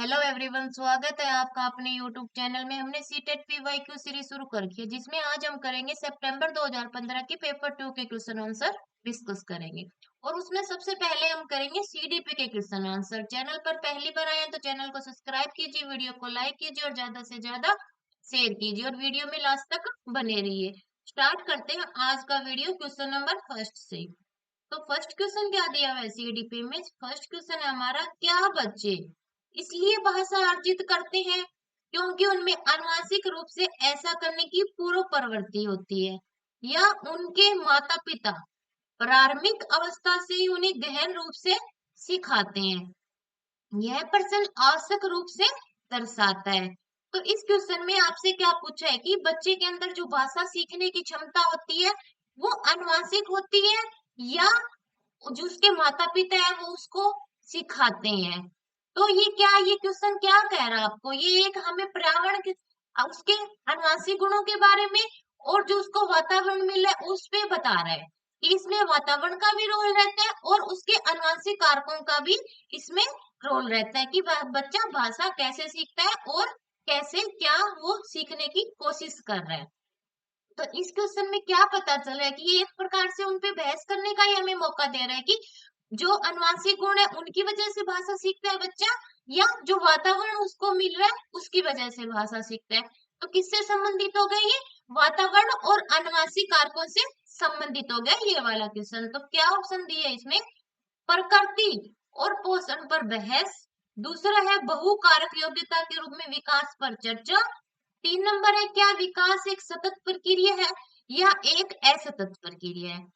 Hello everyone, स्वागत है आपका अपने यूट्यूब चैनल में। हमने सीटेट पीवाईक्यू सीरीज शुरू कर रखी है, जिसमें आज हम करेंगे सितंबर 2015 के पेपर 2 के क्वेश्चन आंसर डिस्कस करेंगे। और उसमें सबसे पहले हम करेंगे सीडीपी के क्वेश्चन आंसर। चैनल पर पहली बार आए हैं तो चैनल को सब्सक्राइब कीजिए, वीडियो को लाइक कीजिए और ज्यादा से ज्यादा शेयर कीजिए और वीडियो में लास्ट तक बने रहिए। स्टार्ट करते हैं आज का वीडियो क्वेश्चन नंबर फर्स्ट से। तो फर्स्ट क्वेश्चन क्या दिया हुआ है सीडीपी में? फर्स्ट क्वेश्चन है हमारा, क्या बच्चे इसलिए भाषा अर्जित करते हैं क्योंकि उनमें आनुवांशिक रूप से ऐसा करने की पूर्व प्रवृत्ति होती है, या उनके माता पिता प्रारंभिक अवस्था से ही उन्हें गहन रूप से सिखाते हैं? यह प्रश्न आवश्यक रूप से दर्शाता है। तो इस क्वेश्चन में आपसे क्या पूछा है कि बच्चे के अंदर जो भाषा सीखने की क्षमता होती है वो आनुवांशिक होती है, या जो उसके माता पिता है वो उसको सिखाते हैं। तो ये क्वेश्चन क्या कह रहा है आपको? ये एक हमें पर्यावरण के उसके अनुवांशिक गुणों के बारे में और जो उसको वातावरण मिल रहा है उस पे बता रहा है कि इसमें वातावरण का भी रोल रहता है और उसके अनुवांशिक कारकों का भी इसमें रोल रहता है कि बच्चा भाषा कैसे सीखता है और कैसे क्या वो सीखने की कोशिश कर रहा है। तो इस क्वेश्चन में क्या पता चल रहा है कि ये एक प्रकार से उनपे बहस करने का ही हमें मौका दे रहा है कि जो अनुवांशिक गुण है उनकी वजह से भाषा सीखता है बच्चा, या जो वातावरण उसको मिल रहा है उसकी वजह से भाषा सीखता है। तो किससे संबंधित हो गया ये? वातावरण और अनुवांशिक कारकों से संबंधित हो गया ये वाला क्वेश्चन। तो क्या ऑप्शन दिए इसमें? प्रकृति और पोषण पर बहस। दूसरा है बहुकारक योग्यता के रूप में विकास पर चर्चा। 3 नंबर है, क्या विकास एक सतत प्रक्रिया है या एक असतत प्रक्रिया है?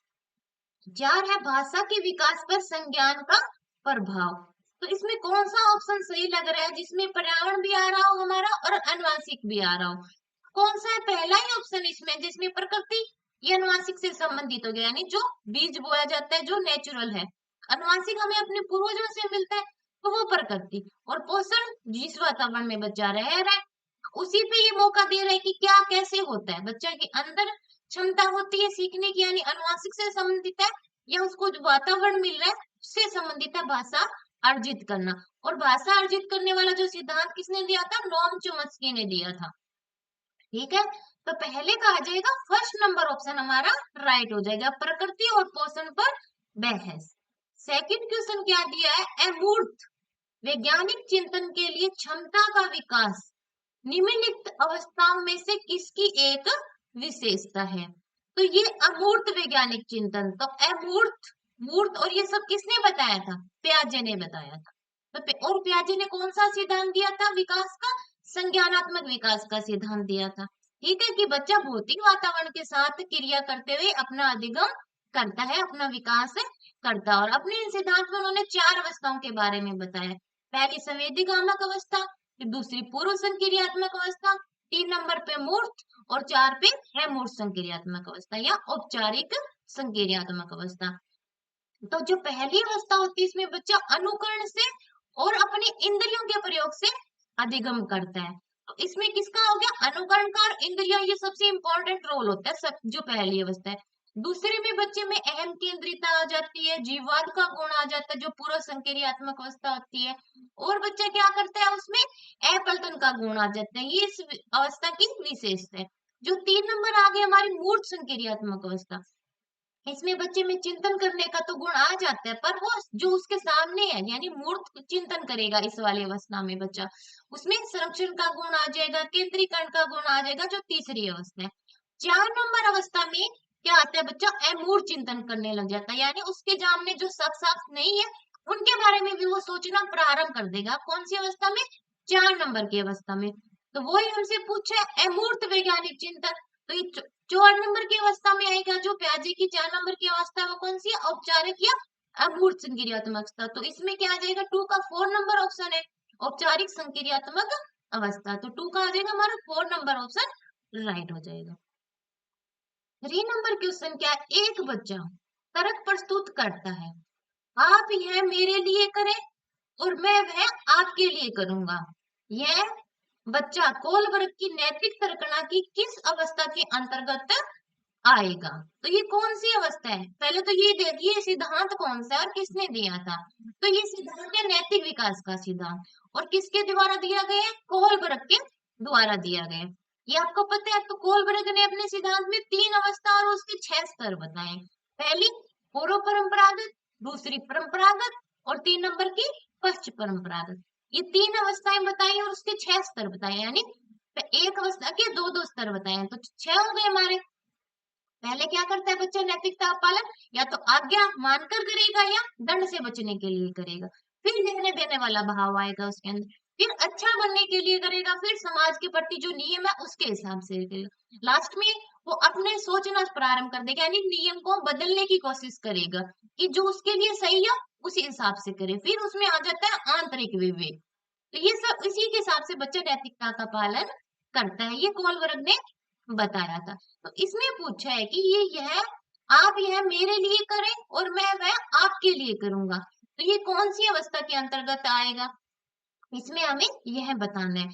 4 है, भाषा के विकास पर संज्ञान का प्रभाव। तो इसमें कौन सा ऑप्शन सही लग रहा है जिसमें पर्यावरण भी आ रहा हो हमारा और अनुवांशिक भी आ रहा हो? कौन सा है? पहला ही ऑप्शन इसमें जिसमें प्रकृति ये अनुवांशिक से संबंधित हो गया, यानी जो बीज बोया जाता है जो नेचुरल है। अनुवांशिक हमें अपने पूर्वजों से मिलता है तो वो प्रकृति, और पोषण जिस वातावरण में बच्चा रह रहा है उसी पे ये मौका दे रहा है कि क्या कैसे होता है बच्चा के अंदर क्षमता होती है सीखने की, यानी अनुवांशिक से संबंधित है, या उसको जो वातावरण मिल रहा है उससे संबंधित है भाषा अर्जित करना। और भाषा अर्जित करने वाला जो सिद्धांत किसने दिया था? नोम चोम्स्की ने दिया था। ठीक है, तो पहले का आ जाएगा फर्स्ट नंबर ऑप्शन हमारा राइट हो जाएगा, प्रकृति और पोषण पर बहस। सेकंड क्वेश्चन क्या दिया है? अमूर्त वैज्ञानिक चिंतन के लिए क्षमता का विकास निम्नलिखित अवस्थाओं में से किसकी एक विशेषता है? तो ये अमूर्त वैज्ञानिक चिंतन, तो अमूर्त मूर्त और ये सब किसने बताया था? प्याजे ने बताया था। तो और प्याजे ने कौन सा सिद्धांत दिया था विकास का? संज्ञानात्मक विकास का सिद्धांत दिया था। ठीक है, कि बच्चा भौतिक वातावरण के साथ क्रिया करते हुए अपना अधिगम करता है, अपना विकास करता है। और अपने इन सिद्धांत में उन्होंने 4 अवस्थाओं के बारे में बताया। पहली संवेदीगामक अवस्था, फिर दूसरी पूर्व संक्रियात्मक अवस्था, 3 नंबर पे मूर्त, और 4 पे है मूर्त संक्रियात्मक अवस्था या औपचारिक संक्रियात्मक अवस्था। तो जो पहली अवस्था होती है इसमें बच्चा अनुकरण से और अपने इंद्रियों के प्रयोग से अधिगम करता है। तो इसमें किसका हो गया? अनुकरण का और इंद्रियों, ये सबसे इंपॉर्टेंट रोल होता है सब जो पहली अवस्था है। दूसरे में बच्चे में अहम केंद्रिता आ जाती है, जीववाद का गुण आ जाता है जो पूर्व संक्रियात्मक अवस्था होती है। और बच्चा क्या करता है उसमें? अपलटन का गुण आ जाता है, ये इस अवस्था की विशेषता है। जो 3 नंबर आ गई हमारी मूर्त संक्रियात्मक अवस्था, इसमें बच्चे में चिंतन करने का तो गुण आ जाता है, पर वो जो उसके सामने है यानी मूर्त चिंतन करेगा इस वाली अवस्था में बच्चा, उसमें संरक्षण का गुण आ जाएगा, केंद्रीकरण का गुण आ जाएगा जो तीसरी अवस्था है। 4 नंबर अवस्था में क्या आता है? बच्चा अमूर्त चिंतन करने लग जाता है, यानी उसके सामने जो शब्द नहीं है उनके बारे में भी वो सोचना प्रारंभ कर देगा। कौन सी अवस्था में? 4 नंबर की अवस्था में। तो वही हमसे पूछा है अमूर्त वैज्ञानिक चिंतन, तो ये 4 नंबर की अवस्था में आएगा। जो प्याजे की 4 नंबर की अवस्था है वो कौन सी है? औपचारिक या अमूर्त संक्रियात्मक अवस्था। तो इसमें क्या आ जाएगा? 2 का 4 नंबर ऑप्शन है औपचारिक संक्रियात्मक अवस्था। तो 2 का आ जाएगा हमारा 4 नंबर ऑप्शन राइट हो जाएगा। 3 नंबर क्वेश्चन क्या है? एक बच्चा तर्क प्रस्तुत करता है, आप यह मेरे लिए करें और मैं वह आपके लिए करूंगा। यह बच्चा कोलबर्ग की नैतिक तर्कणा की किस अवस्था के अंतर्गत आएगा? तो ये कौन सी अवस्था है? पहले तो ये देखिए सिद्धांत कौन सा है और किसने दिया था। तो ये सिद्धांत है नैतिक विकास का सिद्धांत। और किसके द्वारा दिया गया है? कोहलबर्ग के द्वारा दिया गया है। ये आपको पता है। तो कोहलबर्ग ने अपने सिद्धांत में 3 अवस्था और उसके 6 स्तर बताए। पहली पूर्व परंपरागत, दूसरी परंपरागत और 3 नंबर की पश्च परंपरागत। ये 3 अवस्थाएं बताई और उसके 6 स्तर बताए, यानी एक अवस्था के दो दो स्तर बताए हैं, तो 6 हो गए हमारे। पहले क्या करता है बच्चा नैतिकता का पालन? या तो आज्ञा मानकर करेगा या दंड से बचने के लिए करेगा। फिर लेने देने वाला भाव आएगा उसके अंदर। फिर अच्छा बनने के लिए करेगा, फिर समाज के प्रति जो नियम है उसके हिसाब से करेगा। लास्ट में वो अपने सोचना प्रारंभ कर देगा, यानी नियम को बदलने की कोशिश करेगा कि जो उसके लिए सही है उसी हिसाब से करे। फिर उसमें आ जाता है आंतरिक विवेक। तो ये सब इसी के हिसाब से बच्चा नैतिकता का पालन करता है। ये कोहलबर्ग ने बताया था। तो इसमें पूछा है कि यह आप यह मेरे लिए करें और मैं वह आपके लिए करूंगा, तो ये कौन सी अवस्था के अंतर्गत आएगा? इसमें हमें यह बताना है।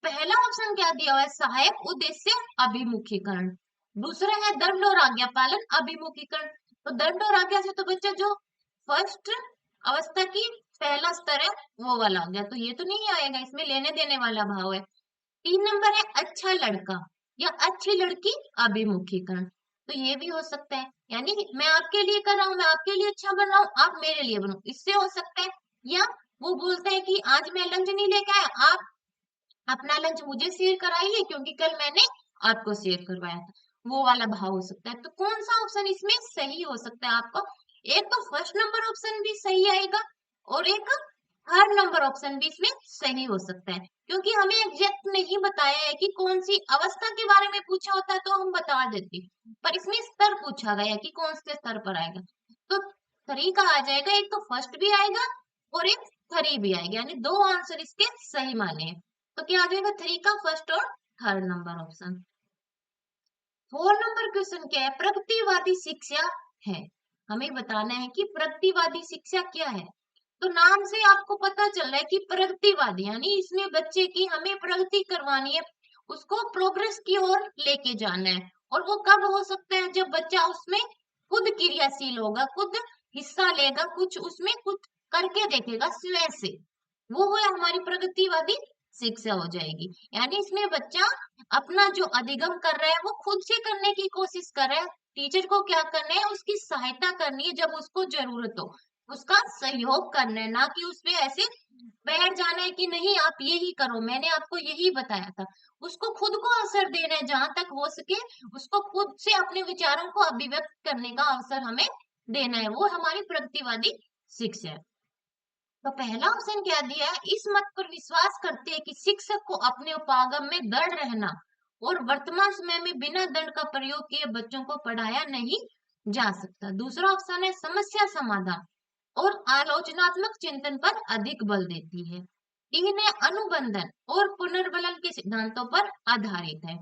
पहला ऑप्शन क्या दिया हुआ है? सहायक उद्देश्य अभिमुखीकरण। दूसरा है दंड और आज्ञा पालन अभिमुखीकरण। तो दंड और आज्ञा से तो बच्चा जो फर्स्ट अवस्था की पहला स्तर है वो वाला हो गया, तो ये तो नहीं आएगा, इसमें लेने देने वाला भाव है। 3 नंबर है अच्छा लड़का या अच्छी लड़की अभिमुखीकरण। तो ये भी हो सकता है, यानी मैं आपके लिए कर रहा हूँ, मैं आपके लिए अच्छा बन रहा हूँ, आप मेरे लिए बनो, इससे हो सकता है। या वो बोलते हैं कि आज मैं लंच नहीं लेके आया, आप अपना लंच मुझे शेयर कराइए क्योंकि कल मैंने आपको शेयर करवाया था, वो वाला भाव हो सकता है। तो कौन सा ऑप्शन इसमें सही हो सकता है आपको? एक तो फर्स्ट नंबर ऑप्शन भी सही आएगा और एक थर्ड नंबर ऑप्शन भी इसमें सही हो सकता है, क्योंकि हमें एग्जैक्ट नहीं बताया है कि कौन सी अवस्था के बारे में पूछा होता है तो हम बता देते, पर इसमें स्तर पूछा गया है कि कौन से स्तर पर आएगा। तो थ्री का आ जाएगा, एक तो फर्स्ट भी आएगा और एक थ्री भी आएगा, यानी दो आंसर इसके सही माने हैं। तो क्या आ जाएगा? थ्री का फर्स्ट और third number option. 4 number question क्या है? प्रगतिवादी शिक्षा है। हमें बताना है कि प्रगतिवादी शिक्षा क्या है। तो नाम से आपको पता चल रहा है कि प्रगतिवादी, यानी इसमें बच्चे की हमें प्रगति करवानी है, उसको प्रोग्रेस की ओर लेके जाना है। और वो कब हो सकता है? जब बच्चा उसमें खुद क्रियाशील होगा, खुद हिस्सा लेगा, कुछ उसमें कुछ करके देखेगा स्वयं से, वो है हमारी प्रगतिवादी शिक्षा हो जाएगी। यानी इसमें बच्चा अपना जो अधिगम कर रहा है वो खुद से करने की कोशिश कर रहा है। टीचर को क्या करना है? उसकी सहायता करनी है जब उसको जरूरत हो, उसका सहयोग करना है, ना कि उसपे ऐसे बैठ जाना है कि नहीं आप यही करो, मैंने आपको यही बताया था। उसको खुद को अवसर देना है, जहां तक हो सके उसको खुद से अपने विचारों को अभिव्यक्त करने का अवसर हमें देना है, वो हमारी प्रगतिवादी शिक्षा है। तो पहला ऑप्शन क्या दिया है? इस मत पर विश्वास करते हैं कि शिक्षक को अपने उपागम में दृढ़ रहना और वर्तमान समय में बिना दंड का प्रयोग किए बच्चों को पढ़ाया नहीं जा सकता। दूसरा ऑप्शन है समस्या समाधान और आलोचनात्मक चिंतन पर अधिक बल देती है। तीन है अनुबंधन और पुनर्बलन के सिद्धांतों पर आधारित है।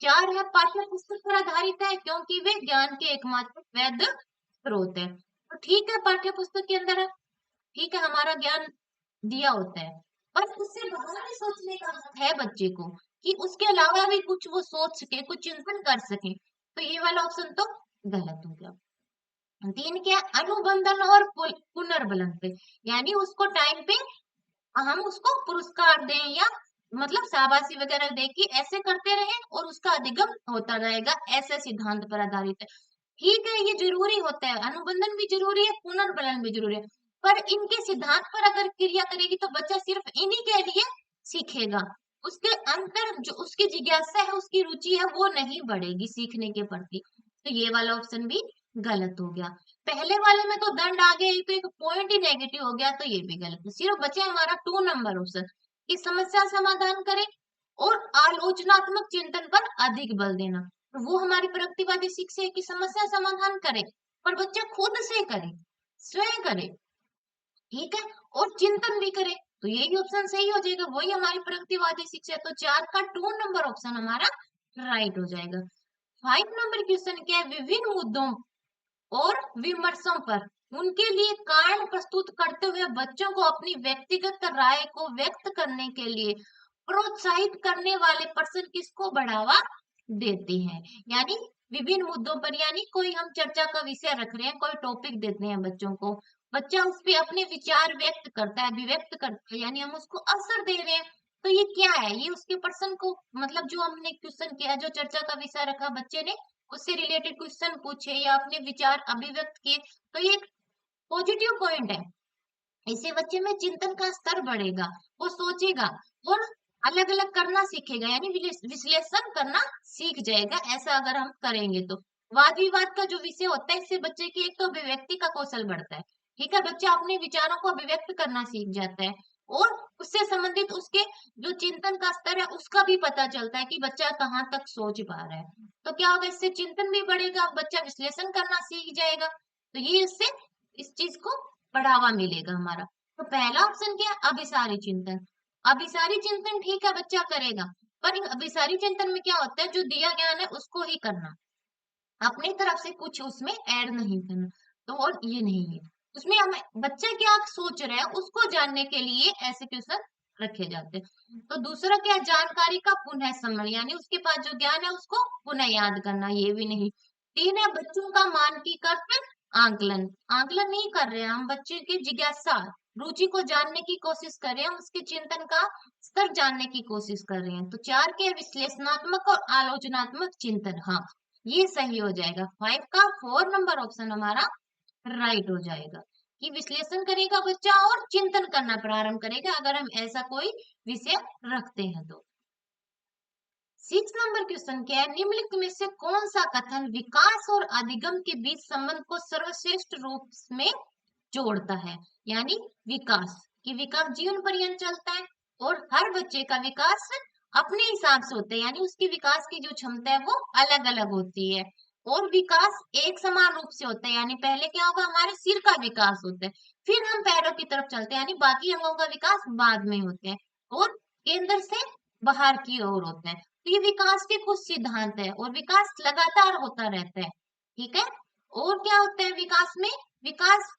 चार है पाठ्य पुस्तक पर आधारित है क्योंकि वे ज्ञान के एकमात्र वैध स्रोत है। तो ठीक है, पाठ्य पुस्तक के अंदर ठीक है हमारा ज्ञान दिया होता है, पर उससे बाहर भी सोचने का हक है बच्चे को कि उसके अलावा भी कुछ वो सोच सके, कुछ चिंतन कर सके। तो ये वाला ऑप्शन तो गलत हो गया। तीन क्या? अनुबंधन और पुनर्बलन पे, यानी उसको टाइम पे हम उसको पुरस्कार दें या मतलब शाबाशी वगैरह दे कि ऐसे करते रहे और उसका अधिगम होता रहेगा, ऐसे सिद्धांत पर आधारित है। ठीक है, ये जरूरी होता है, अनुबंधन भी जरूरी है, पुनर्बलन भी जरूरी है, पर इनके सिद्धांत पर अगर क्रिया करेगी तो बच्चा सिर्फ इन्हीं के लिए सीखेगा, उसके अंदर जो उसकी जिज्ञासा है, उसकी रुचि है, वो नहीं बढ़ेगी सीखने के प्रति। तो ये वाला ऑप्शन भी गलत हो गया। पहले वाले में तो दंड आ गया, ये तो एक पॉइंट ही नेगेटिव हो गया, तो ये भी गलत है। सिर्फ बचे हमारा 2 नंबर ऑप्शन कि समस्या समाधान करें और आलोचनात्मक चिंतन पर अधिक बल देना। तो वो हमारी प्रगतिवादी शिक्षा है कि समस्या समाधान करे पर बच्चा खुद से करे, स्वयं करे, ठीक है, और चिंतन भी करे। तो यही ऑप्शन सही हो जाएगा, वही हमारी प्रगतिवादी शिक्षा है। तो 4 का 2 नंबर ऑप्शन हमारा राइट हो जाएगा। 5 नंबर क्वेश्चन क्या है? विभिन्न मुद्दों और विमर्शों पर उनके लिए कारण प्रस्तुत करते हुए बच्चों को अपनी व्यक्तिगत राय को व्यक्त करने के लिए प्रोत्साहित करने वाले पर्सन किसको बढ़ावा देते हैं? यानी विभिन्न मुद्दों पर, यानी कोई हम चर्चा का विषय रख रहे हैं, कोई टॉपिक देते हैं बच्चों को, बच्चा उस पे अपने विचार व्यक्त करता है, अभिव्यक्त करता है, यानी हम उसको अवसर दे रहे हैं। तो ये क्या है, ये उसके पर्सन को, मतलब जो हमने क्वेश्चन किया, जो चर्चा का विषय रखा, बच्चे ने उससे रिलेटेड क्वेश्चन पूछे या अपने विचार अभिव्यक्त किए, तो ये एक पॉजिटिव पॉइंट है। इससे बच्चे में चिंतन का स्तर बढ़ेगा, वो सोचेगा और अलग अलग करना सीखेगा, यानी विश्लेषण करना सीख जाएगा। ऐसा अगर हम करेंगे तो वाद विवाद का जो विषय होता है, इससे बच्चे की एक तो अभिव्यक्ति का कौशल बढ़ता है। ठीक है, बच्चा अपने विचारों को अभिव्यक्त करना सीख जाता है और उससे संबंधित उसके जो चिंतन का स्तर है उसका भी पता चलता है कि बच्चा कहाँ तक सोच पा रहा है। तो क्या होगा, इससे चिंतन भी बढ़ेगा, बच्चा विश्लेषण करना सीख जाएगा। तो ये इससे इस चीज को बढ़ावा मिलेगा हमारा। तो पहला ऑप्शन क्या है, अभिसारी चिंतन। अभिसारी चिंतन ठीक है, बच्चा करेगा, पर अभिसारी चिंतन में क्या होता है, जो दिया ज्ञान है उसको ही करना, अपनी तरफ से कुछ उसमें ऐड नहीं करना। तो और ये नहीं है, उसमें हमें बच्चा क्या सोच रहा है उसको जानने के लिए ऐसे क्वेश्चन रखे जाते हैं। तो दूसरा क्या है, जानकारी का पुनः स्मरण, यानी उसके पास जो ज्ञान है उसको पुनः याद करना, ये भी नहीं। तीन है, बच्चों का मानकीकरण, आंकलन। आंकलन नहीं कर रहे हैं हम, बच्चे की जिज्ञासा, रुचि को जानने की कोशिश कर रहे हैं, उसके चिंतन का स्तर जानने की कोशिश कर रहे हैं। तो चार के विश्लेषणात्मक और आलोचनात्मक चिंतन, हाँ ये सही हो जाएगा। 5 का 4 नंबर ऑप्शन हमारा राइट हो जाएगा कि विश्लेषण करेगा बच्चा और चिंतन करना प्रारंभ करेगा, अगर हम ऐसा कोई विषय रखते हैं तो। 6 नंबर क्वेश्चन क्या है, निम्नलिखित में से कौन सा कथन विकास और अधिगम के बीच संबंध को सर्वश्रेष्ठ रूप में जोड़ता है। यानी विकास, कि विकास जीवन पर्यंत चलता है और हर बच्चे का विकास अपने हिसाब से होता है, यानी उसकी विकास की जो क्षमता है वो अलग अलग होती है और विकास एक समान रूप से होता है। यानी पहले क्या होगा, हमारे सिर का विकास होता है, फिर हम पैरों की तरफ चलते हैं, यानी बाकी अंगों का विकास बाद में होते हैं और केंद्र से बाहर की ओर होता है। तो ये विकास के कुछ सिद्धांत है और विकास लगातार होता रहता है। ठीक है, और क्या होता है विकास में, विकास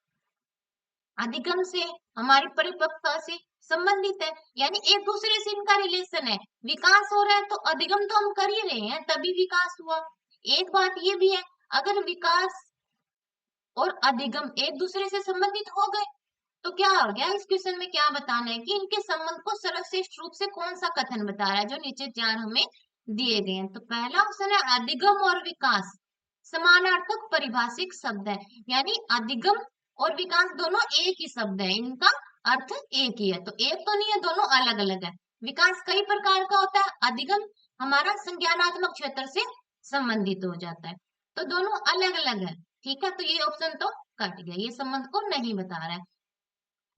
अधिगम से, हमारी परिपक्वता से संबंधित है, यानी एक दूसरे से इनका रिलेशन है। विकास हो रहा है तो अधिगम तो हम कर ही रहे हैं, तभी विकास हुआ। एक बात ये भी है, अगर विकास और अधिगम एक दूसरे से संबंधित हो गए तो क्या हो गया, इस क्वेश्चन में क्या बताना है कि इनके संबंध को सर्वश्रेष्ठ रूप से कौन सा कथन बता रहा है, जो नीचे चार हमें दिए गए हैं। तो पहला ऑप्शन है अधिगम और विकास समानार्थक परिभाषिक शब्द है, यानी अधिगम और विकास दोनों एक ही शब्द है, इनका अर्थ एक ही है। तो एक तो नहीं है, दोनों अलग अलग है। विकास कई प्रकार का होता है, अधिगम हमारा संज्ञानात्मक क्षेत्र से संबंधित हो जाता है। तो दोनों अलग अलग है। ठीक है, तो ये ऑप्शन तो कट गया, ये संबंध को नहीं बता रहा है।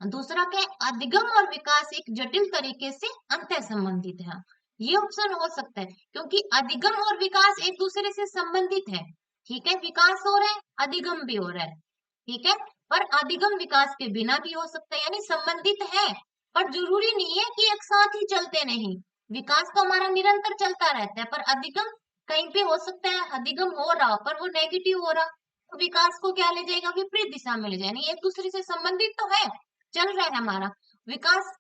दूसरा क्या है, अधिगम और विकास एक जटिल तरीके से अंतः संबंधित है। ये ऑप्शन हो सकता है क्योंकि अधिगम और विकास एक दूसरे से संबंधित है। ठीक है, विकास हो रहा है, अधिगम भी हो रहा है। ठीक है, पर अधिगम विकास के बिना भी हो सकता है, यानी संबंधित है, पर जरूरी नहीं है कि एक साथ ही चलते नहीं। विकास तो हमारा निरंतर चलता रहता है, पर अधिगम कहीं पे हो सकता है अधिगम हो रहा पर वो नेगेटिव हो रहा, तो विकास को क्या ले जाएगा, विपरीत दिशा में ले जाएगा। यानी एक दूसरे से संबंधित तो है, चल रहा है हमारा, विकास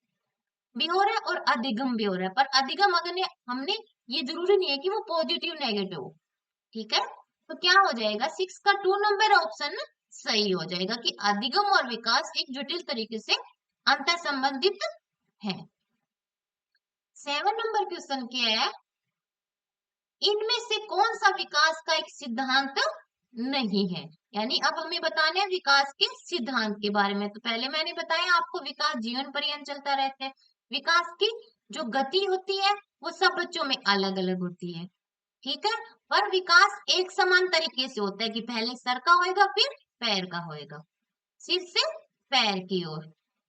भी हो रहा है और अधिगम भी हो रहा है, पर अधिगम अगर हमने, ये जरूरी नहीं है कि वो पॉजिटिव नेगेटिव हो। ठीक है, तो क्या हो जाएगा, 6 का 2 नंबर ऑप्शन सही हो जाएगा कि अधिगम और विकास एक जटिल तरीके से अंतर संबंधित है। 7 नंबर क्वेश्चन क्या है, इनमें से कौन सा विकास का एक सिद्धांत नहीं है। यानी अब हमें बताना है विकास के सिद्धांत के बारे में। तो पहले मैंने बताया आपको विकास जीवन पर्यंत चलता रहता है, विकास की जो गति होती है वो सब बच्चों में अलग अलग होती है। ठीक है, पर विकास एक समान तरीके से होता है कि पहले सर का होएगा फिर पैर का होएगा, सिर से पैर की ओर,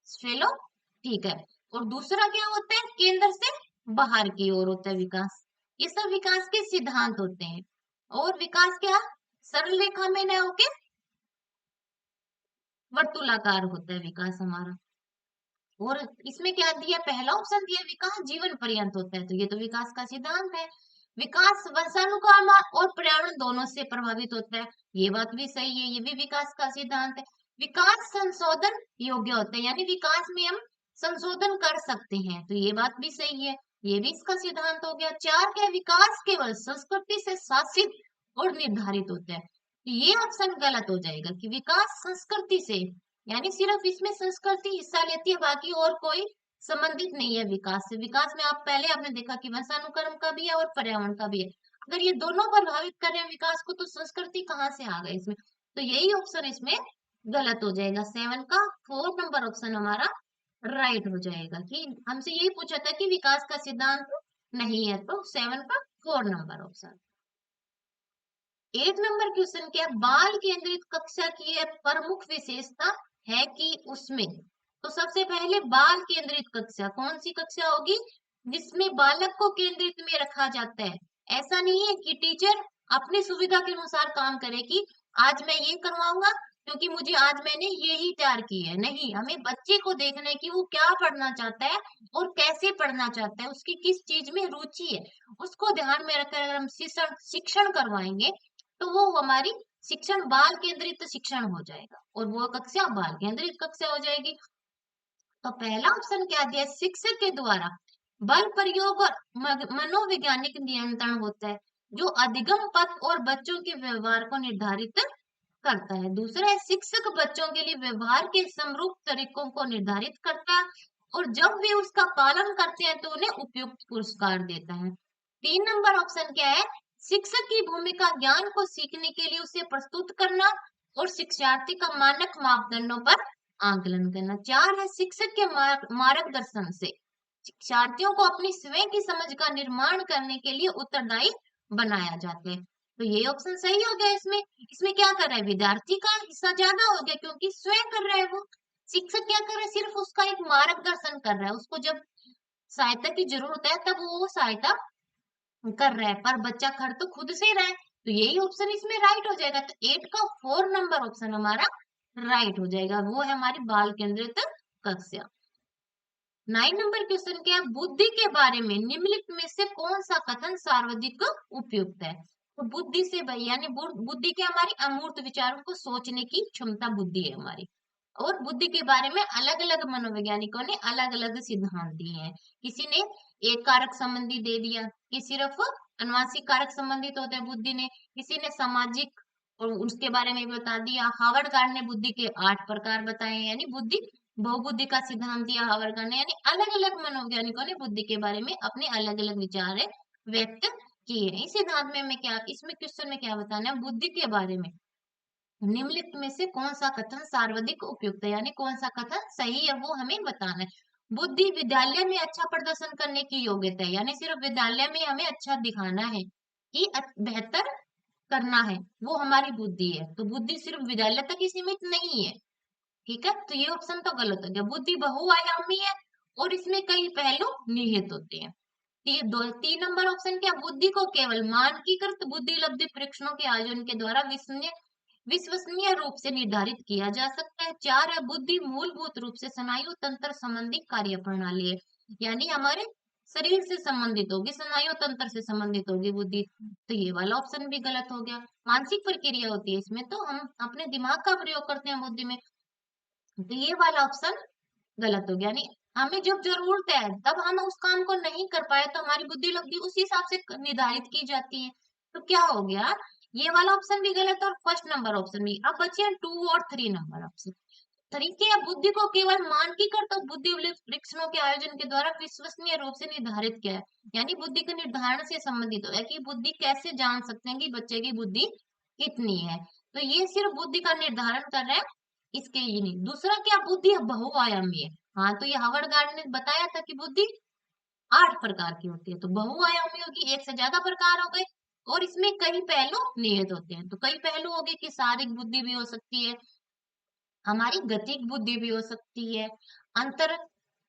चलो ठीक है। और दूसरा क्या होता है, केंद्र से बाहर की ओर होता है विकास। ये सब विकास के सिद्धांत होते हैं। और विकास क्या, सरल रेखा में न होके वर्तुलाकार होता है विकास हमारा। और इसमें क्या दिया, पहला ऑप्शन दिया विकास जीवन पर्यंत होता है, तो ये तो विकास का सिद्धांत है। विकास वंशानुक्रम और पर्यावरण दोनों से प्रभावित होता है, ये बात भी सही है, ये भी विकास का सिद्धांत है। विकास संशोधन योग्य होता है, यानी विकास में हम संशोधन कर सकते हैं, तो ये बात भी सही है, ये भी इसका सिद्धांत हो गया। चार क्या, विकास केवल संस्कृति से शासित और निर्धारित होता है, तो ये ऑप्शन गलत हो जाएगा कि विकास संस्कृति से यानी सिर्फ इसमें संस्कृति हिस्सा लेती है, बाकी और कोई संबंधित नहीं है विकास से। विकास में आप पहले आपने देखा कि वंशानुक्रम का भी है और पर्यावरण का भी है। अगर ये दोनों प्रभावित कर रहे हैं विकास को, तो संस्कृति कहाँ से आ गई इसमें? तो यही ऑप्शन इसमें गलत हो जाएगा। 7 का 4 नंबर ऑप्शन हमारा राइट हो जाएगा। कि हमसे यही पूछा था कि विकास का सिद्धांत नहीं है, तो 7 का 4 नंबर ऑप्शन। 8 नंबर क्वेश्चन क्या है? बाल केंद्रित कक्षा की एक प्रमुख विशेषता है कि उसमें, तो सबसे पहले बाल केंद्रित कक्षा कौन सी कक्षा होगी? जिसमें बालक को केंद्रित में रखा जाता है। ऐसा नहीं है कि टीचर अपनी सुविधा के अनुसार काम करे कि आज मैं ये करवाऊंगा क्योंकि मुझे आज मैंने ये ही तैयार की है। नहीं, हमें बच्चे को देखना है कि वो क्या पढ़ना चाहता है और कैसे पढ़ना चाहता है, उसकी किस चीज में रुचि है, उसको ध्यान में रखकर अगर हम शिक्षण शिक्षण करवाएंगे तो वो हमारी शिक्षण बाल केंद्रित शिक्षण हो जाएगा और वो कक्षा बाल केंद्रित कक्षा हो जाएगी। तो पहला ऑप्शन क्या दिया? शिक्षक के द्वारा बल प्रयोग और मनोवैज्ञानिक नियंत्रण होता है जो अधिगम पथ और बच्चों के व्यवहार को निर्धारित करता है। दूसरा है शिक्षक बच्चों के लिए व्यवहार के समरूप तरीकों को निर्धारित करता है और जब वे उसका पालन करते हैं तो उन्हें उपयुक्त पुरस्कार देता है। 3 नंबर ऑप्शन क्या है? शिक्षक की भूमिका ज्ञान को सीखने के लिए उसे प्रस्तुत करना और शिक्षार्थी का मानक मापदंडों पर आकलन करना। 4 है शिक्षक के मार्गदर्शन से शिक्षार्थियों को अपनी स्वयं की समझ का निर्माण करने के लिए उत्तरदायी बनाया जाता है। तो ये ऑप्शन सही हो गया। इसमें इसमें क्या कर रहा है? विद्यार्थी का हिस्सा ज्यादा हो गया क्योंकि स्वयं कर रहा है वो। शिक्षक क्या कर रहा है? सिर्फ उसका एक मार्गदर्शन कर रहा है, उसको जब सहायता की जरूरत है तब वो सहायता कर रहा है, पर बच्चा कर तो खुद से रहा है। तो यही ऑप्शन इसमें राइट हो जाएगा। तो 8 का 4 नंबर ऑप्शन हमारा राइट हो जाएगा, वो है हमारी बाल केंद्रित कक्षा। 9 नंबर क्वेश्चन क्या है? बुद्धि के बारे में निम्नलिखित में से कौन सा कथन सर्वाधिक उपयुक्त है? तो बुद्धि से भाई यानी बुद्धि क्या? हमारी अमूर्त विचारों को सोचने की क्षमता बुद्धि है हमारी। और बुद्धि के बारे में अलग अलग मनोवैज्ञानिकों ने अलग अलग सिद्धांत दिए हैं। किसी ने एक कारक संबंधी दे दिया कि सिर्फ अनुवांशिक कारक संबंधित होते हैं बुद्धि ने, किसी ने सामाजिक और उसके बारे में बता दिया। हार्वर्ड गार्ड ने बुद्धि के 8 प्रकार बताए, यानी बुद्धि बहुबुद्धि का सिद्धांत दिया हार्वर्ड गार्ड ने। यानी अलग अलग मनोवैज्ञानिकों ने बुद्धि के बारे में अपने अलग अलग विचार व्यक्त किए हैं। इस सिद्धांत में हमें क्या, इसमें क्वेश्चन में क्या बताना है? बुद्धि के बारे में निम्नलिखित में से कौन सा कथन सर्वाधिक उपयुक्त है, यानी कौन सा कथन सही है वो हमें बताना है। बुद्धि विद्यालय में अच्छा प्रदर्शन करने की योग्यता है, यानी सिर्फ विद्यालय में हमें अच्छा दिखाना है कि बेहतर करना है, वो हमारी बुद्धि है। तो बुद्धि सिर्फ विद्यालय तक ही सीमित नहीं है। ठीक है, तो ये ऑप्शन तो गलत हो गया। बुद्धि बहुआयामी है और इसमें कई पहलू निहित होते हैं। 3 नंबर ऑप्शन क्या? बुद्धि को केवल मानकीकृत बुद्धि लब्धि परीक्षणों के आयोजन के द्वारा विश्वसनीय रूप से निर्धारित किया जा सकता है। 4 है बुद्धि मूलभूत रूप से स्नायु तंत्र संबंधी कार्य प्रणाली है, यानी हमारे शरीर से संबंधित होगी, स्नायु तंत्र से संबंधित होगी बुद्धि। तो ये वाला ऑप्शन भी गलत हो गया। मानसिक प्रक्रिया होती है इसमें, तो हम अपने दिमाग का प्रयोग करते हैं बुद्धि में। तो ये वाला ऑप्शन गलत हो गया। यानी हमें जब जरूरत है तब हम उस काम को नहीं कर पाए तो हमारी बुद्धि लब्धि उसी हिसाब से निर्धारित की जाती है। तो क्या हो गया? ये वाला ऑप्शन भी गलत और फर्स्ट नंबर ऑप्शन भी। अब बचे 2 और 3 नंबर ऑप्शन। तरीके या बुद्धि को केवल मानकीकृत और बुद्धि परीक्षणों के आयोजन के द्वारा विश्वसनीय रूप से निर्धारित किया है, यानी बुद्धि के निर्धारण से संबंधित हो है कि बुद्धि कैसे जान सकते हैं कि बच्चे की बुद्धि कितनी है। तो ये सिर्फ बुद्धि का निर्धारण कर रहे हैं, इसके लिए नहीं। दूसरा क्या? बुद्धि बहुआयामी है। हाँ, तो ये हार्वर्ड गार्ड ने बताया था कि बुद्धि 8 प्रकार की होती है, तो बहुआयामी होगी, एक से ज्यादा प्रकार हो गए और इसमें कई पहलू निहित होते हैं। तो कई पहलू हो गए कि शारीरिक बुद्धि भी हो सकती है, हमारी गतिक बुद्धि भी हो सकती है, अंतर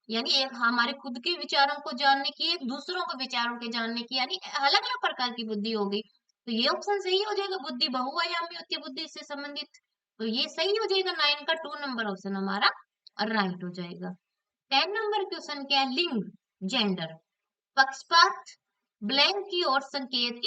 यानी एक हमारे खुद के विचारों को जानने की, एक दूसरों के विचारों के जानने की, यानी अलग अलग प्रकार की बुद्धि हो गई। तो ये ऑप्शन सही हो जाएगा। बुद्धि बहुआयामी होती है, बुद्धि से संबंधित। तो ये सही हो जाएगा। 9 का 2 नंबर ऑप्शन हमारा राइट हो जाएगा। 10 नंबर क्वेश्चन क्या है? लिंग जेंडर पक्षपात ब्लैंक की ओर संकेत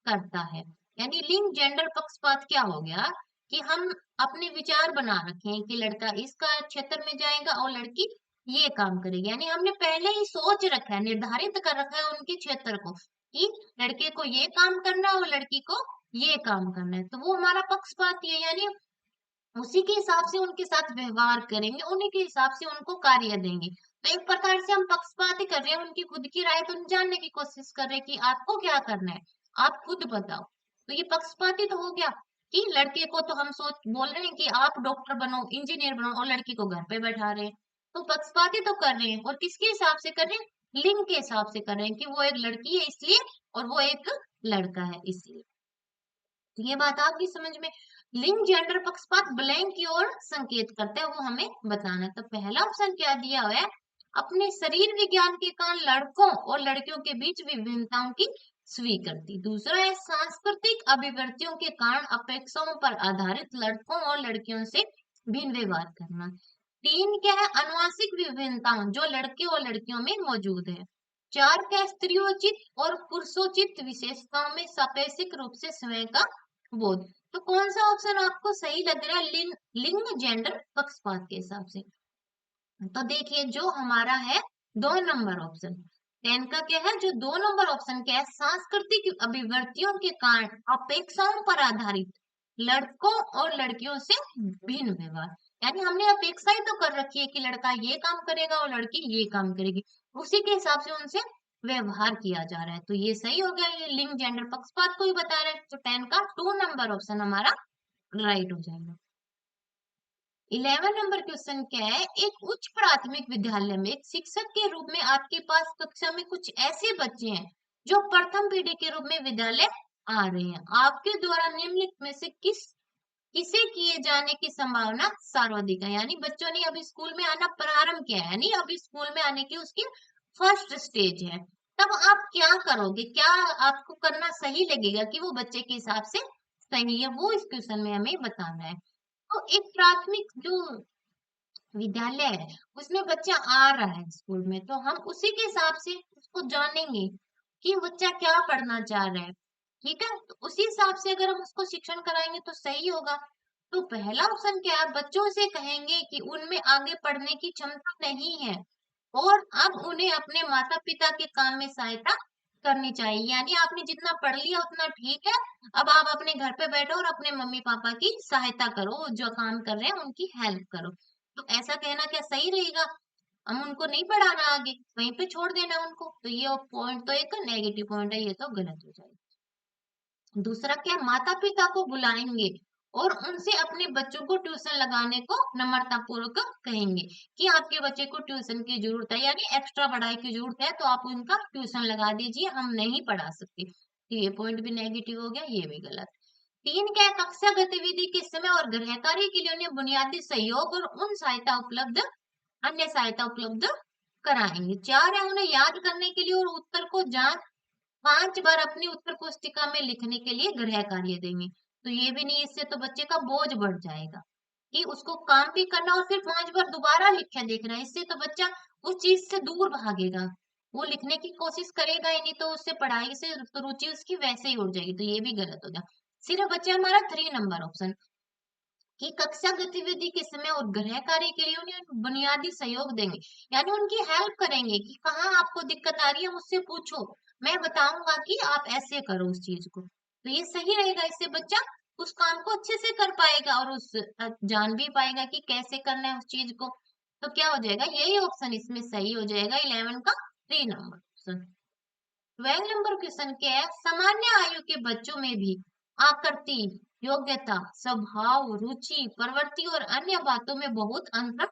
करता है, यानी लिंग जेंडर पक्षपात क्या हो गया कि हम अपने विचार बना रखे हैं कि लड़का इसका क्षेत्र में जाएगा और लड़की ये काम करेगी, यानी हमने पहले ही सोच रखा है, निर्धारित कर रखा है उनके क्षेत्र को कि लड़के को ये काम करना है और लड़की को ये काम करना है। तो वो हमारा पक्षपाती है, यानी उसी के हिसाब से उनके साथ व्यवहार करेंगे, उन्हीं के हिसाब से उनको कार्य देंगे। तो एक प्रकार से हम पक्षपाती कर रहे हैं, उनकी खुद की राय तो जानने की कोशिश कर रहे हैं कि आपको क्या करना है, आप खुद बताओ। तो ये पक्षपाती तो हो गया कि लड़के को तो हम सोच बोल रहे हैं कि आप डॉक्टर बनो, इंजीनियर बनो, और लड़की को घर पे बैठा रहे हैं। तो पक्षपाती तो कर रहे हैं, और किसके हिसाब से कर रहे हैं? लिंग के हिसाब से कर रहे हैं कि वो एक लड़की है इसलिए, और वो एक लड़का है इसलिए। तो ये बात आपकी समझ में। लिंग जेंडर पक्षपात ब्लैंक की ओर संकेत करता है, वो हमें बताना है। तो पहला ऑप्शन क्या दिया हुआ है? अपने शरीर विज्ञान के कारण लड़कों और लड़कियों के बीच विभिन्नताओं की स्वीकृति। दूसरा है सांस्कृतिक अभिव्यक्तियों के कारण अपेक्षाओं पर आधारित लड़कों और लड़कियों से भिन्न व्यवहार करना। तीन क्या है? अनुवांशिक विभिन्नताओं जो लड़के और लड़कियों में मौजूद है। चार क्या है? स्त्रियोचित और पुरुषोचित विशेषताओं में सापेक्षिक रूप से स्वयं का बोध। तो कौन सा ऑप्शन आपको सही लग रहा है लिंग जेंडर पक्षपात के हिसाब से? तो देखिए जो हमारा है 2 नंबर ऑप्शन, 10 का क्या है? जो 2 नंबर ऑप्शन क्या है? सांस्कृतिक अभिव्यक्तियों के कारण अपेक्षाओं पर आधारित लड़कों और लड़कियों से भिन्न व्यवहार। यानी हमने अपेक्षा ही तो कर रखी है कि लड़का ये काम करेगा और लड़की ये काम करेगी, उसी के हिसाब से उनसे व्यवहार किया जा रहा है। तो ये सही हो गया, ये लिंग जेंडर पक्षपात को ही बता रहे हैं। तो 10 का 2 नंबर ऑप्शन हमारा राइट हो जाएगा। 11 नंबर क्वेश्चन क्या है? एक उच्च प्राथमिक विद्यालय में एक शिक्षक के रूप में आपके पास कक्षा में कुछ ऐसे बच्चे हैं जो प्रथम पीढ़ी के रूप में विद्यालय आ रहे हैं। आपके द्वारा निम्नलिखित में से किसे किए जाने की संभावना सर्वाधिक है? यानी बच्चों ने अभी स्कूल में आना प्रारंभ किया है, यानी अभी स्कूल में आने की उसकी फर्स्ट स्टेज है। तब आप क्या करोगे? क्या आपको करना सही लगेगा कि वो बच्चे के हिसाब से सही है, वो इस क्वेश्चन में हमें बताना है। तो एक प्राथमिक जो विद्यालय है उसमें बच्चा आ रहा है स्कूल में, तो हम उसी के हिसाब से उसको जानेंगे कि बच्चा क्या पढ़ना चाह रहा है। ठीक है, तो उसी हिसाब से अगर हम उसको शिक्षण कराएंगे तो सही होगा। तो पहला ऑप्शन क्या है? बच्चों से कहेंगे कि उनमें आगे पढ़ने की क्षमता नहीं है और अब उन्हें अपने माता पिता के काम में सहायता करनी चाहिए। यानी आपने जितना पढ़ लिया उतना ठीक है, अब आप अपने घर पे बैठो और अपने मम्मी पापा की सहायता करो, वो जो काम कर रहे हैं उनकी हेल्प करो। तो ऐसा कहना क्या सही रहेगा? हम उनको नहीं पढ़ाना आगे, वहीं पे छोड़ देना उनको। तो ये पॉइंट तो एक नेगेटिव पॉइंट है, ये तो गलत हो जाएगा। दूसरा क्या? माता पिता को बुलाएंगे और उनसे अपने बच्चों को ट्यूशन लगाने को नम्रता पूर्वक कहेंगे कि आपके बच्चे को ट्यूशन की जरूरत है, यानी एक्स्ट्रा पढ़ाई की जरूरत है, तो आप उनका ट्यूशन लगा दीजिए, हम नहीं पढ़ा सकते। तो ये पॉइंट भी नेगेटिव हो गया, ये भी गलत। तीन क्या है? कक्षा गतिविधि के समय और गृह कार्य के लिए उन्हें बुनियादी सहयोग और उन सहायता उपलब्ध अन्य सहायता उपलब्ध कराएंगे। चार है उन्हें याद करने के लिए और उत्तर को जांच 5 बार अपनी उत्तर पुस्तिका में लिखने के लिए गृह कार्य देंगे। तो ये भी नहीं, इससे तो बच्चे का बोझ बढ़ जाएगा कि उसको काम भी करना और फिर 5 बार दोबारा लिख के देखना है। इससे तो बच्चा उस चीज से दूर भागेगा, वो लिखने की कोशिश करेगा ही नहीं, तो उससे पढ़ाई से तो रुचि उसकी वैसे ही उड़ जाएगी। तो ये भी गलत हो गया। सिर्फ बच्चा हमारा 3 नंबर ऑप्शन कि कक्षा गतिविधि के समय और गृह कार्य के लिए उन्हें बुनियादी सहयोग देंगे, यानी उनकी हेल्प करेंगे कि कहाँ आपको दिक्कत आ रही है मुझसे पूछो, मैं बताऊंगा कि आप ऐसे करो उस चीज को। तो ये सही रहेगा, इससे बच्चा उस काम को अच्छे से कर पाएगा और उस जान भी पाएगा कि कैसे करना है उस चीज को। तो क्या हो जाएगा? यही ऑप्शन इसमें सही हो जाएगा, 11 का 3 नंबर ऑप्शन। 12 नंबर क्वेश्चन क्या है? सामान्य आयु के बच्चों में भी आकृति, योग्यता, स्वभाव, रुचि, प्रवृत्ति और अन्य बातों में बहुत अंतर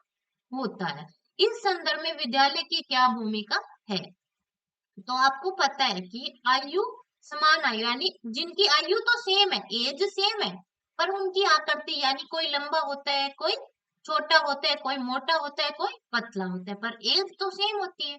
होता है। इस संदर्भ में विद्यालय की क्या भूमिका है? तो आपको पता है कि आयु, समान आयु यानी जिनकी आयु तो सेम है, एज सेम है, पर उनकी आकृति यानी कोई लंबा होता है, कोई छोटा होता है, कोई मोटा होता है, कोई पतला होता है, पर एज तो सेम होती है।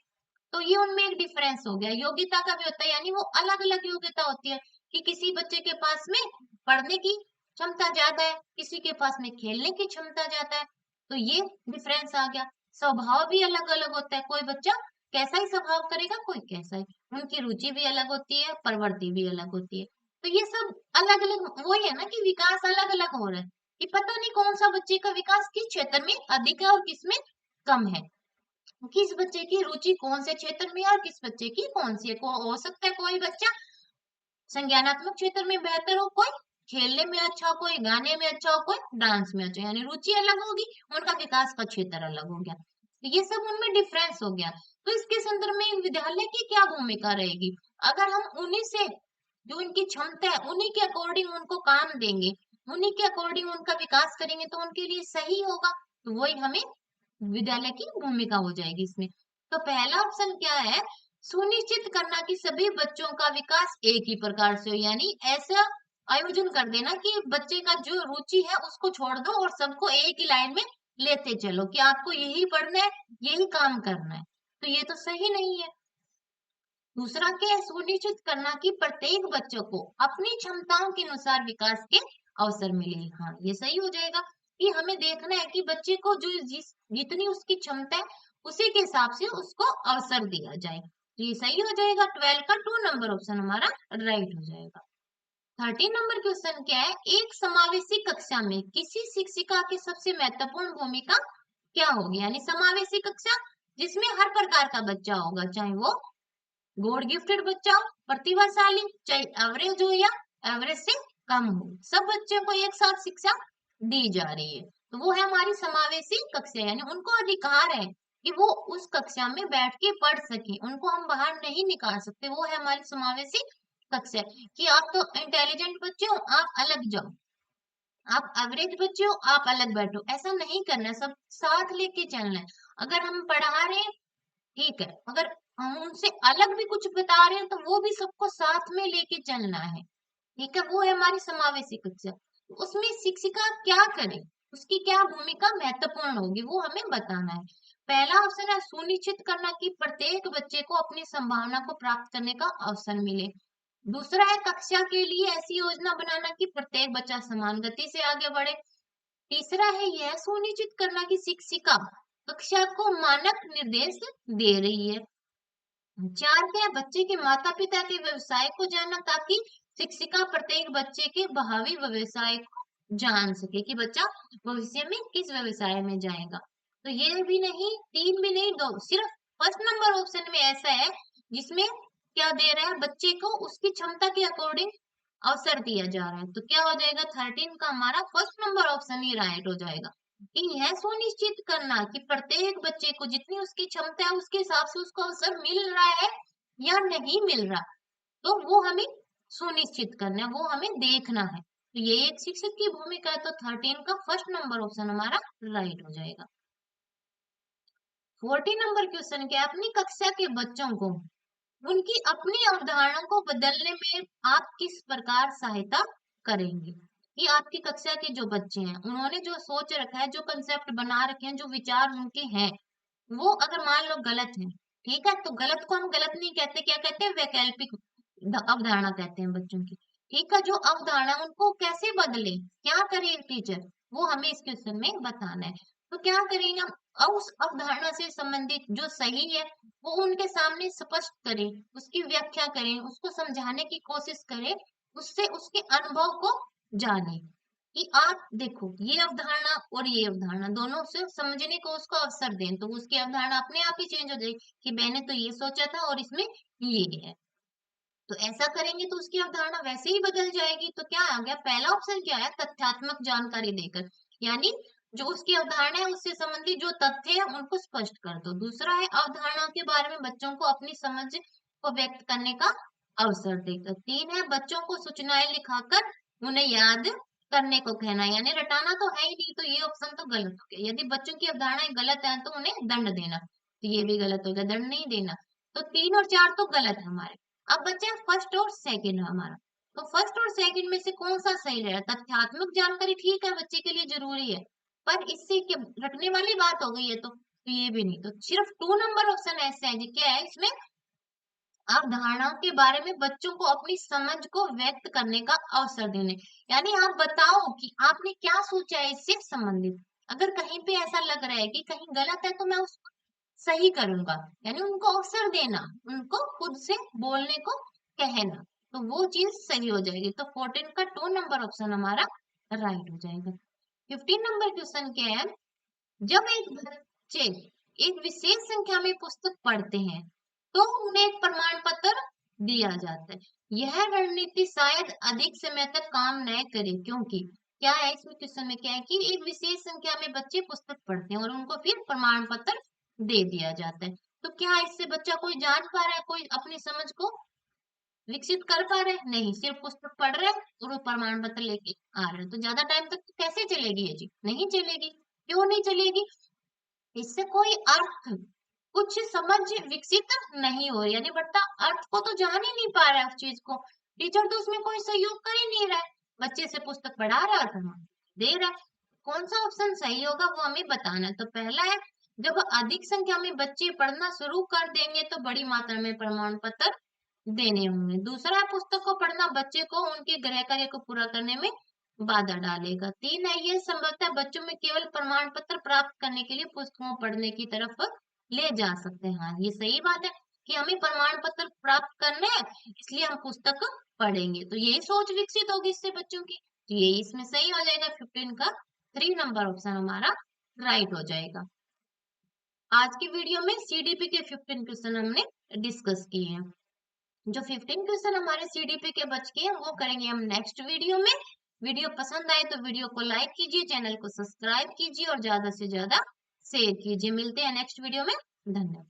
तो ये उनमें एक डिफरेंस हो गया। योग्यता का भी होता है, यानी वो अलग अलग योग्यता होती है कि किसी बच्चे के पास में पढ़ने की क्षमता ज्यादा है, किसी के पास में खेलने की क्षमता ज्यादा है। तो ये डिफरेंस आ गया। स्वभाव भी अलग अलग होता है, कोई बच्चा कैसा ही स्वभाव करेगा, कोई कैसा ही। उनकी रुचि भी अलग होती है, प्रवृत्ति भी अलग होती है। तो ये सब अलग अलग वही है ना कि विकास अलग अलग हो रहा है, कि पता नहीं कौन सा बच्चे का विकास किस क्षेत्र में अधिक है और किस में कम है, किस बच्चे की रुचि कौन से क्षेत्र में है और किस बच्चे की कौन सी है। हो सकता है कोई बच्चा संज्ञानात्मक क्षेत्र में बेहतर हो, कोई खेलने में अच्छा, कोई गाने में अच्छा, कोई डांस में अच्छा, यानी रुचि अलग होगी, उनका विकास का क्षेत्र अलग हो गया। तो ये सब उनमें डिफरेंस हो गया। तो इसके संदर्भ में विद्यालय की क्या भूमिका रहेगी? अगर हम उन्हीं से जो उनकी क्षमता है उन्हीं के अकॉर्डिंग उनको काम देंगे, उन्हीं के अकॉर्डिंग उनका विकास करेंगे तो उनके लिए सही होगा। तो वही हमें विद्यालय की भूमिका हो जाएगी इसमें। तो पहला ऑप्शन क्या है? सुनिश्चित करना कि सभी बच्चों का विकास एक ही प्रकार से हो, यानी ऐसा आयोजन कर देना कि बच्चे का जो रुचि है उसको छोड़ दो और सबको एक ही लाइन में लेते चलो कि आपको यही पढ़ना है, यही काम करना है। तो ये तो सही नहीं है। दूसरा क्या है? सुनिश्चित करना कि प्रत्येक बच्चों को अपनी क्षमताओं के अनुसार विकास के अवसर मिले। हाँ, ये सही हो जाएगा कि हमें देखना है कि बच्चे को जो जितनी उसकी क्षमता है उसी के हिसाब से उसको अवसर दिया जाए। तो ये सही हो जाएगा। 12 का 2 नंबर ऑप्शन हमारा राइट हो जाएगा। 13 नंबर क्वेश्चन क्या है? एक समावेशी कक्षा में किसी शिक्षिका की सबसे महत्वपूर्ण भूमिका क्या होगी? यानी समावेशी कक्षा जिसमें हर प्रकार का बच्चा होगा, चाहे वो गॉड गिफ्टेड बच्चा हो, प्रतिभाशाली, चाहे एवरेज हो या एवरेज से कम हो, सब बच्चों को एक साथ शिक्षा दी जा रही है। तो वो है हमारी समावेशी कक्षा, यानी उनको अधिकार है कि वो उस कक्षा में बैठ के पढ़ सके, उनको हम बाहर नहीं निकाल सकते। वो है हमारी समावेशी कक्षा कि आप तो इंटेलिजेंट बच्चे हो, आप अलग जाओ, आप एवरेज बच्चे हो, आप अलग बैठो। ऐसा नहीं करना है, सब साथ लेके चलना है। अगर हम पढ़ा रहे हैं ठीक है, अगर हम उनसे अलग भी कुछ बता रहे हैं तो वो भी सबको साथ में लेके चलना है। ठीक है, वो है हमारी समावेशी कक्षा। उसमें शिक्षिका क्या करे, उसकी क्या भूमिका महत्वपूर्ण होगी, वो हमें बताना है। पहला ऑप्शन है सुनिश्चित करना कि प्रत्येक बच्चे को अपनी संभावना को प्राप्त करने का अवसर मिले। दूसरा है कक्षा के लिए ऐसी योजना बनाना कि प्रत्येक बच्चा समान गति से आगे बढ़े। तीसरा है यह सुनिश्चित करना कि शिक्षिका कक्षा को मानक निर्देश दे रही है। चार क्या है? बच्चे के माता पिता के व्यवसाय को जानना ताकि शिक्षिका प्रत्येक बच्चे के भावी व्यवसाय को जान सके कि बच्चा भविष्य में किस व्यवसाय में जाएगा। तो ये भी नहीं, तीन भी नहीं, दो, सिर्फ फर्स्ट नंबर ऑप्शन में ऐसा है जिसमें क्या दे रहा है? बच्चे को उसकी क्षमता के अकॉर्डिंग अवसर दिया जा रहा है। तो क्या हो जाएगा? 13 का हमारा फर्स्ट नंबर ऑप्शन ही राइट हो जाएगा कि यह सुनिश्चित करना कि प्रत्येक बच्चे को जितनी उसकी क्षमता है उसके हिसाब से उसको अवसर मिल रहा है या नहीं मिल रहा, तो वो हमें सुनिश्चित करना है, वो हमें देखना है। तो ये एक शिक्षक की भूमिका है। तो 13 का फर्स्ट नंबर ऑप्शन हमारा राइट हो जाएगा। 14 नंबर क्वेश्चन क्या है? अपनी कक्षा के बच्चों को उनकी अपनी अवधारणा को बदलने में आप किस प्रकार सहायता करेंगे? कि आपकी कक्षा के जो बच्चे हैं उन्होंने जो सोच रखा है, जो कंसेप्ट बना रखे हैं, जो विचार उनके हैं, वो अगर मान लो गलत है, ठीक है, तो गलत को हम गलत नहीं कहते, क्या कहते हैं? वैकल्पिक अवधारणा कहते हैं बच्चों की। ठीक है, जो अवधारणा उनको कैसे बदले, क्या करे टीचर, वो हमें इस क्वेश्चन में बताना है। तो क्या करेंगे हम? उस अवधारणा से संबंधित जो सही है वो उनके सामने स्पष्ट करें, उसकी व्याख्या करें, उसको समझाने की कोशिश करें, उससे उसके अनुभव को जानें कि आप देखो ये अवधारणा और ये अवधारणा दोनों से समझने को उसको अवसर दें, तो उसकी अवधारणा अपने आप ही चेंज हो जाएगी कि मैंने तो ये सोचा था और इसमें ये है। तो ऐसा करेंगे तो उसकी अवधारणा वैसे ही बदल जाएगी। तो क्या आ गया? पहला ऑप्शन क्या है? तथ्यात्मक जानकारी देकर, यानी जो उसकी अवधारणा है उससे संबंधित जो तथ्य है उनको स्पष्ट कर दो। दूसरा है अवधारणा के बारे में बच्चों को अपनी समझ को व्यक्त करने का अवसर देकर। तीन है बच्चों को सूचनाएं लिखाकर उन्हें याद करने को कहना, यानी रटाना तो है ही नहीं, तो ये ऑप्शन तो गलत हो गया। यदि बच्चों की अवधारणाएं गलत है तो उन्हें दंड देना, तो ये भी गलत हो गया, दंड नहीं देना। तो 3 और 4 तो गलत है हमारे। अब बचे फर्स्ट और सेकंड हमारा। तो फर्स्ट और सेकंड में से कौन सा सही रहेगा? तथ्यात्मक जानकारी ठीक है, बच्चे के लिए जरूरी है, पर इससे क्या रटने वाली बात हो गई है, तो ये भी नहीं। तो सिर्फ 2 नंबर ऑप्शन ऐसे है जी, क्या है इसमें? अवधारणाओं के बारे में बच्चों को अपनी समझ को व्यक्त करने का अवसर देने, यानी आप बताओ कि आपने क्या सोचा है इससे संबंधित। अगर कहीं पे ऐसा लग रहा है कि कहीं गलत है तो मैं उसको सही करूंगा, यानी उनको अवसर देना, उनको खुद से बोलने को कहना, तो वो चीज सही हो जाएगी। तो 14 का 2 नंबर ऑप्शन हमारा राइट हो जाएगा। 15 नंबर क्वेश्चन क्या है? जब एक बच्चे एक विशेष संख्या में पुस्तक पढ़ते हैं तो उन्हें एक प्रमाण पत्र दिया जाता है। यह रणनीति शायद अधिक समय तक काम न करे, क्योंकि क्या है इसमें, क्वेश्चन में क्या है कि एक विशेष संख्या में बच्चे पुस्तक पढ़ते हैं और उनको फिर प्रमाण पत्र दे दिया जाता है। तो क्या इससे बच्चा कोई जान पा रहा है, कोई अपनी समझ को विकसित कर पा रहे हैं? नहीं, सिर्फ पुस्तक पढ़ रहे हैं और वो प्रमाण पत्र लेके आ रहे हैं। तो ज्यादा टाइम तक कैसे चलेगी ये चीज? नहीं चलेगी। क्यों नहीं चलेगी? इससे कोई अर्थ, कुछ समझ विकसित नहीं हो रही, यानी बच्चा अर्थ को तो जान ही नहीं पा रहा है उस चीज को। टीचर तो उसमें कोई सहयोग कर ही नहीं रहा है, बच्चे से पुस्तक पढ़ा रहा है और प्रमाण दे रहा है। कौन सा ऑप्शन सही होगा वो हमें बताना है। तो पहला है, जब अधिक संख्या में बच्चे पढ़ना शुरू कर देंगे तो बड़ी मात्रा में प्रमाण पत्र देने होंगे। दूसरा है, पुस्तक को पढ़ना बच्चे को उनके गृह कार्य को पूरा करने में बाधा डालेगा। तीन है, ये संभवतः बच्चों में केवल प्रमाण पत्र प्राप्त करने के लिए पुस्तकों पढ़ने की तरफ ले जा सकते हैं। हाँ, ये सही बात है कि हमें प्रमाण पत्र प्राप्त करने हैं, इसलिए हम पुस्तक पढ़ेंगे। तो यही सोच विकसित होगी इससे बच्चों की। तो यही इसमें सही हो जाएगा, 15 का 3 नंबर ऑप्शन हमारा राइट हो जाएगा। आज की वीडियो में सीडीपी के 15 क्वेश्चन हमने डिस्कस किए हैं। जो 15 क्वेश्चन हमारे सीडीपी के बच गए हैं वो करेंगे हम नेक्स्ट वीडियो में। वीडियो पसंद आए तो वीडियो को लाइक कीजिए, चैनल को सब्सक्राइब कीजिए और ज्यादा से ज्यादा शेयर कीजिए। मिलते हैं नेक्स्ट वीडियो में। धन्यवाद।